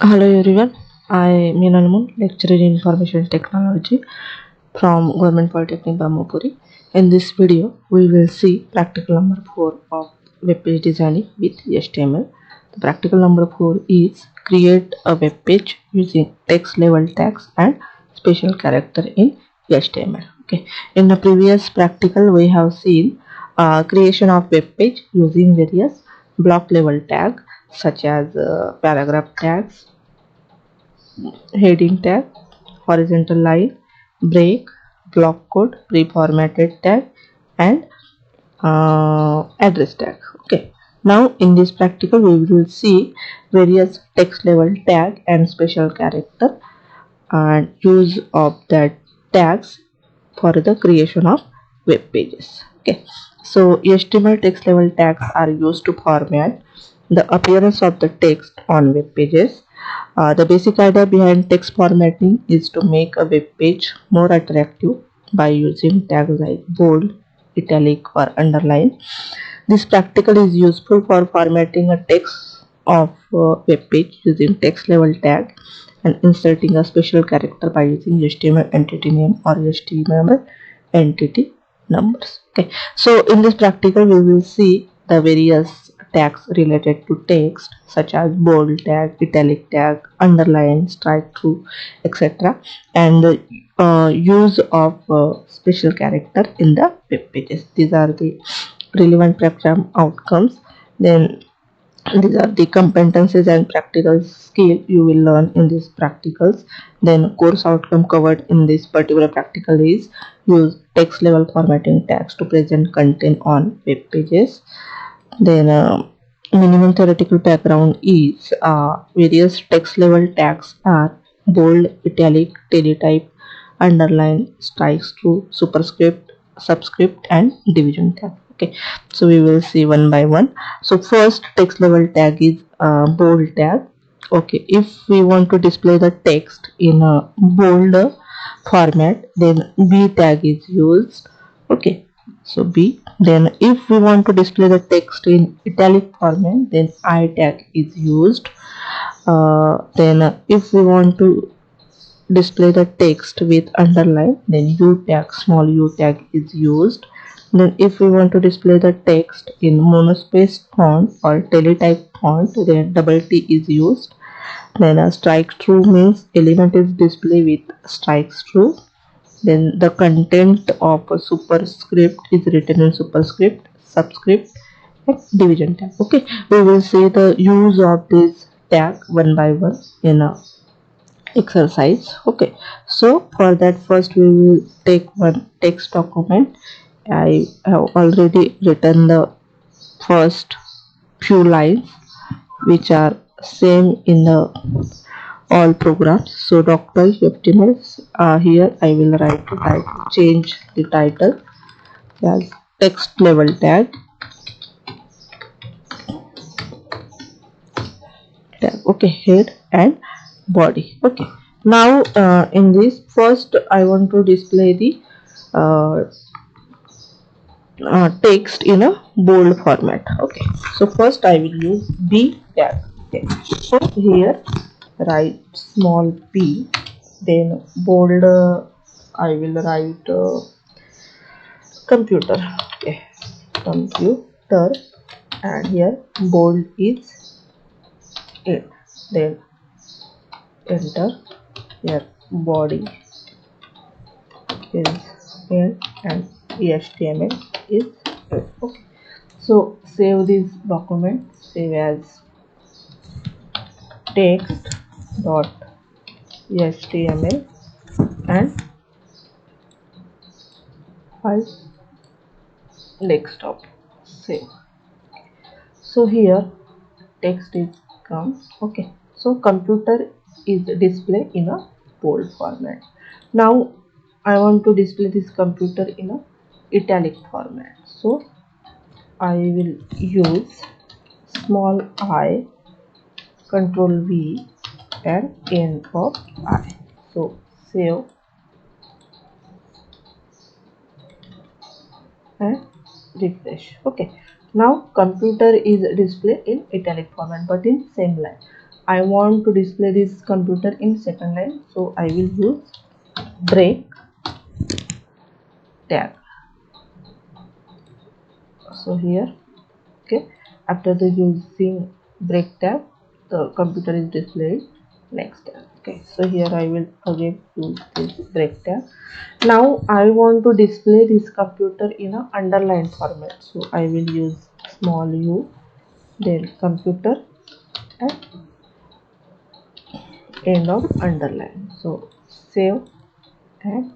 Hello everyone, I am Meenal Moon, lecturer in Information Technology from Government Polytechnic Brahmapuri. In this video, we will see practical number 4 of web page designing with HTML. The practical number 4 is create a web page using text level tags and special character in HTML. Okay. In the previous practical, we have seen creation of web page using various block level tag such as paragraph tags, heading tag, horizontal line, break, block code, pre-formatted tag, and address tag. Okay. Now in this practical we will see various text level tag and special character and use of that tags for the creation of web pages. Okay. So HTML text level tags are used to format the appearance of the text on web pages. The basic idea behind text formatting is to make a web page more attractive by using tags like bold, italic, or underline. This practical is useful for formatting a text of a web page using text level tag and inserting a special character by using HTML entity name or HTML entity numbers. Okay, so in this practical we will see the various tags related to text such as bold tag, italic tag, underline, strike through, etc., and the use of special character in the web pages. These are the relevant program outcomes. Then these are the competencies and practical skill you will learn in these practicals. Then course outcome covered in this particular practical is use text level formatting tags to present content on web pages. Then minimum theoretical background is various text level tags are bold, italic, teletype, underline, strikes through, superscript, subscript, and division tag. Okay, so we will see one by one. So first text level tag is bold tag. Okay, if we want to display the text in a bold format, then B tag is used. Okay, so B. Then if we want to display the text in italic format, then I tag is used. Then if we want to display the text with underline, then U tag, small u tag is used. Then if we want to display the text in monospace font or teletype font, then double T is used. Then a strike through means element is displayed with strikes through. Then the content of a superscript is written in superscript, subscript, and division tag. Okay, we will see the use of this tag one by one in a exercise. Okay, so for that first we will take one text document. I have already written the first few lines which are same in the all programs. So Dr. Optimus, here I will write the title, change the title as text level tag. Okay, head and body. Okay, now in this first I want to display the uh, text in a bold format. Okay, so first I will use B tag. Okay, so here write small p, then bold I will write computer. Okay, computer, and here bold is it. Then enter. Here body is in and HTML is it. Okay, so save this document. Save as text dot html and file desktop. Save. So here text is come. Okay, so computer is display in a bold format. Now I want to display this computer in a italic format, so I will use small I, control V, and N of I. So save and refresh. Okay, now computer is displayed in italic format but in same line. I want to display this computer in second line, so I will use break tag. So here, okay, after the using break tag, the computer is displayed next tag. Okay, so here I will again use this break tag. Now I want to display this computer in a underline format, so I will use small u, then computer and end of underline. So save and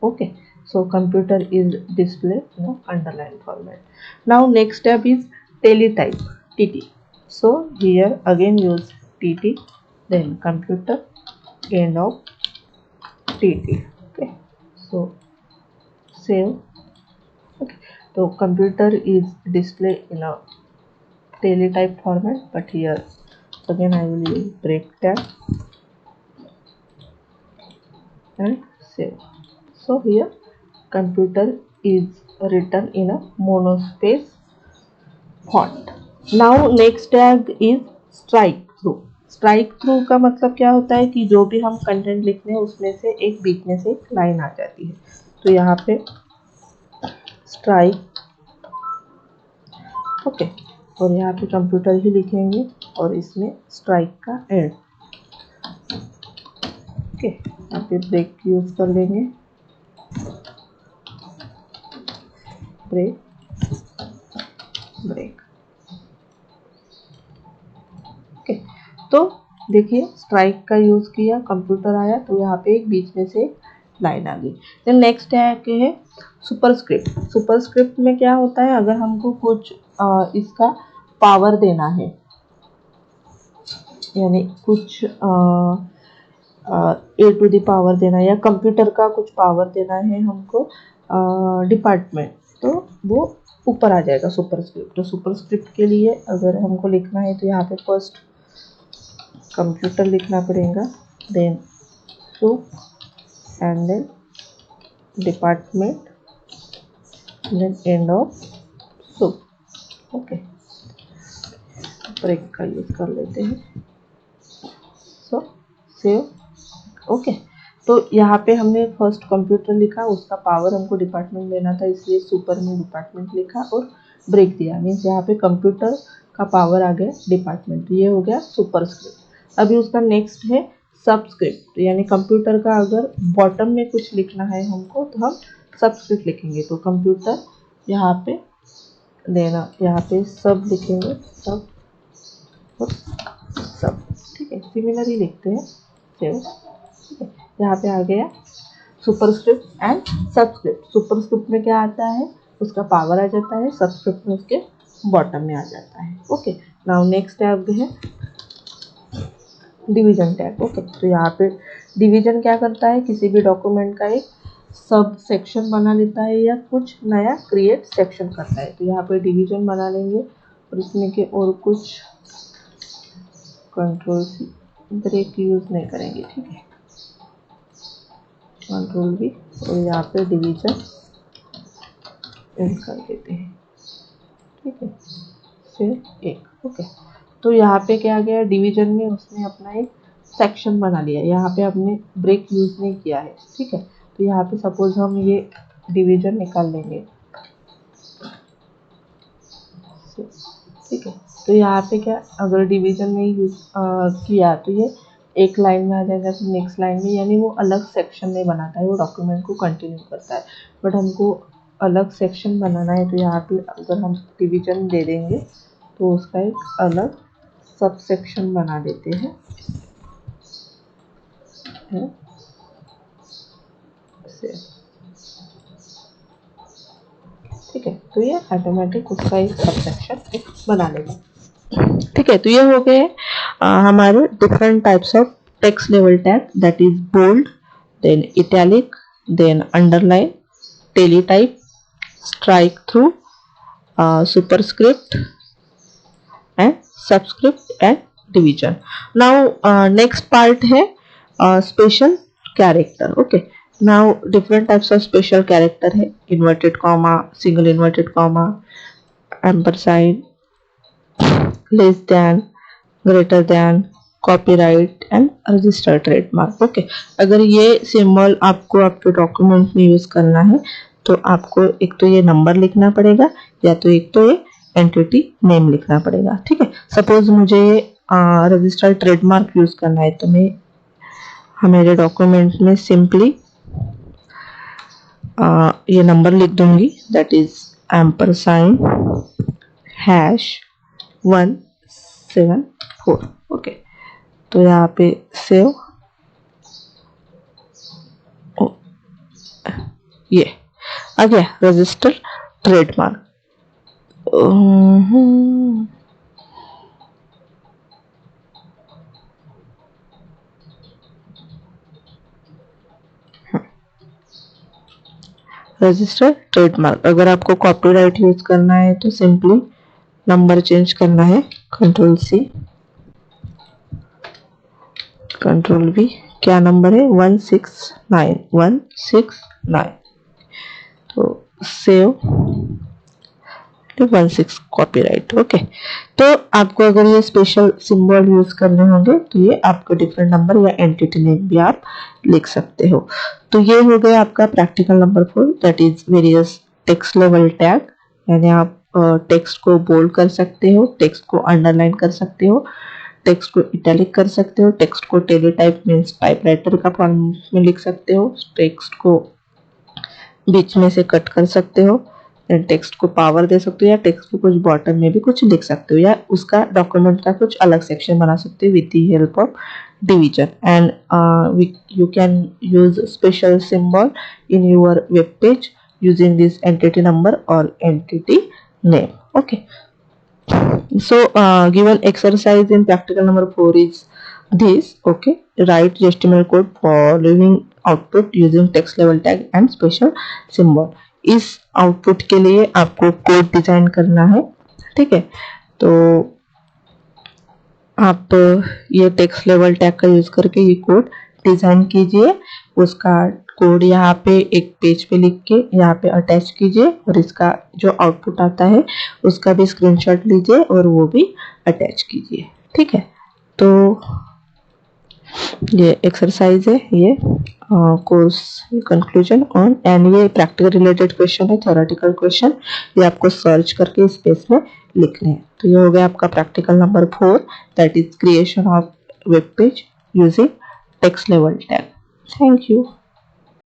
okay, so computer is displayed in a underline format. Now next step is teletype tt. So here again use tt, then computer end of tt. Okay, so save. Okay, so computer is displayed in a teletype format, but here again I will use break tag and save. So here computer is written in a monospace font. Now next tag is strike through. Strike through का मतलब क्या होता है कि जो भी हम content लिखते हैं उसमें से एक बीच में से एक लाइन आ जाती है, तो यहाँ पे स्ट्राइक ओके, और यहाँ पे कंप्यूटर ही लिखेंगे और इसमें स्ट्राइक का एंड ओके, यहाँ पे ब्रेक यूज कर लेंगे, ब्रेक ब्रेक ओके। तो देखिए स्ट्राइक का यूज किया, कंप्यूटर आया, तो यहाँ पे एक बीच में से लाइन आ गई। देन नेक्स्ट है सुपरस्क्रिप्ट। सुपरस्क्रिप्ट में क्या होता है, अगर हमको कुछ इसका पावर देना है, यानी कुछ ए टू द पावर देना या कंप्यूटर का कुछ पावर देना है हमको डिपार्टमेंट, तो वो ऊपर आ जाएगा सुपरस्क्रिप्ट। तो सुपरस्क्रिप्ट के लिए अगर हमको लिखना है तो यहाँ पे फर्स्ट कंप्यूटर लिखना पड़ेगा, then to and then department, then end of सुप। ओके, ब्रेक का यूज कर लेते हैं, सो सेव ओके। तो यहाँ पे हमने फर्स्ट कंप्यूटर लिखा, उसका पावर हमको डिपार्टमेंट लेना था, इसलिए सुपर में डिपार्टमेंट लिखा और ब्रेक दिया, मीन्स यहाँ पे कंप्यूटर का पावर आ गया डिपार्टमेंट, ये हो गया सुपरस्क्रिप्ट। अभी उसका नेक्स्ट है सबस्क्रिप्ट, यानी कंप्यूटर का अगर बॉटम में कुछ लिखना है हमको तो हम सबस्क्रिप्ट लिखेंगे। तो कंप्यूटर यहाँ पे देना, यहाँ पे सब लिखेंगे, सब और सब, ठीक है, सिमिलर ही लिखते हैं, सेव। यहाँ पे आ गया सुपरस्क्रिप्ट एंड सबस्क्रिप्ट। सुपरस्क्रिप्ट में क्या आता है, उसका पावर आ जाता है, सबस्क्रिप्ट में उसके बॉटम में आ जाता है। ओके, नाउ नेक्स्ट टैग है डिवीजन टैग। ओके, तो यहाँ पे डिवीजन क्या करता है, किसी भी डॉक्यूमेंट का एक सब सेक्शन बना लेता है या कुछ नया क्रिएट सेक्शन करता है। तो यहाँ पे डिवीजन बना लेंगे और इसमें के और कुछ कंट्रोल सी, ब्रेक यूज नहीं करेंगे, ठीक है, कंट्रोल भी, और यहाँ पे डिवीजन कर देते हैं, ठीक है, फिर एक ओके। तो यहाँ पे क्या गया, डिवीजन में उसने अपना एक सेक्शन बना लिया, यहाँ पे हमने ब्रेक यूज नहीं किया है, ठीक है। तो यहाँ पे सपोज हम ये डिवीजन निकाल लेंगे, ठीक है। तो यहाँ पे क्या, अगर डिवीजन नहीं यूज किया तो ये एक लाइन में आ जाएगा, फिर नेक्स्ट लाइन में, यानी वो अलग सेक्शन नहीं बनाता है, वो डॉक्यूमेंट को कंटिन्यू करता है। बट हमको अलग सेक्शन बनाना है, तो यहाँ पे अगर हम डिवीजन दे देंगे तो उसका एक अलग सब सेक्शन बना देते हैं, ठीक है। तो ये ऑटोमेटिक उसका एक सब सेक्शन बना लेगा, ठीक है। तो ये हो गए हमारे different types of text level tag, that is bold, then italic, then underline, teletype, strike through, superscript and subscript and division. Now next part है special character. Okay, now different types of special character है, inverted comma, single inverted comma, ampersand, less than, greater than, copyright and register trademark. ओके, अगर ये symbol आपको आपके document में use करना है तो आपको एक तो ये नंबर लिखना पड़ेगा या तो एक तो ये एंटिटी नेम लिखना पड़ेगा। ठीक है, सपोज मुझे रजिस्टर ट्रेडमार्क यूज करना है तो मैं मेरे डॉक्यूमेंट में सिंपली ये नंबर लिख दूंगी, दैट इज ##174। ओके, तो यहाँ पे सेव, ये आ गया रजिस्टर ट्रेडमार्क। Register trademark. अगर आपको कॉपीराइट यूज करना है तो सिंपली नंबर चेंज करना है, Ctrl+C Ctrl+V। क्या नंबर है? 169। तो सेव 16 कॉपीराइट। ओके, तो आपको अगर ये स्पेशल सिंबल यूज करने होंगे तो ये आपको डिफरेंट नंबर या एंटिटी नेम भी आप लिख सकते हो। तो ये हो गया आपका practical number 4, that is various text level tag. यानी आप टेक्स्ट को बोल्ड कर सकते हो, टेक्स्ट को अंडरलाइन कर सकते हो, टेक्स्ट को इटैलिक कर सकते हो, टेक्स्ट को टेलीटाइप मीन्स टाइपराइटर का फॉर्म में लिख सकते हो, टेक्स्ट को बीच में से कट कर सकते हो, टेक्स्ट को पावर दे सकते हो, या टेक्स्ट को कुछ बॉटम में भी कुछ लिख सकते हो, या उसका डॉक्यूमेंट का कुछ अलग सेक्शन बना सकते हो with the help of division. And you can use special symbol in your web page using this entity number or entity name. Okay, so given exercise in practical number 4 is this. Okay, write HTML code following output using text level tag and special symbol. इस output के लिए आपको code design करना है। ठीक है, तो आप ये टेक्स्ट लेवल टैग का यूज करके ये कोड डिजाइन कीजिए, उसका कोड यहाँ पे एक पेज पे लिख के यहाँ पे अटैच कीजिए, और इसका जो आउटपुट आता है उसका भी स्क्रीनशॉट लीजिए और वो भी अटैच कीजिए। ठीक है, तो ये एक्सरसाइज है, ये कोर्स कंक्लूजन ऑन, एंड ये प्रैक्टिकल रिलेटेड क्वेश्चन है, थ्योरेटिकल क्वेश्चन, ये आपको सर्च करके स्पेस में लिखने हैं। तो ये हो गया आपका practical number 4, that is creation of web page using text level tag. Thank you.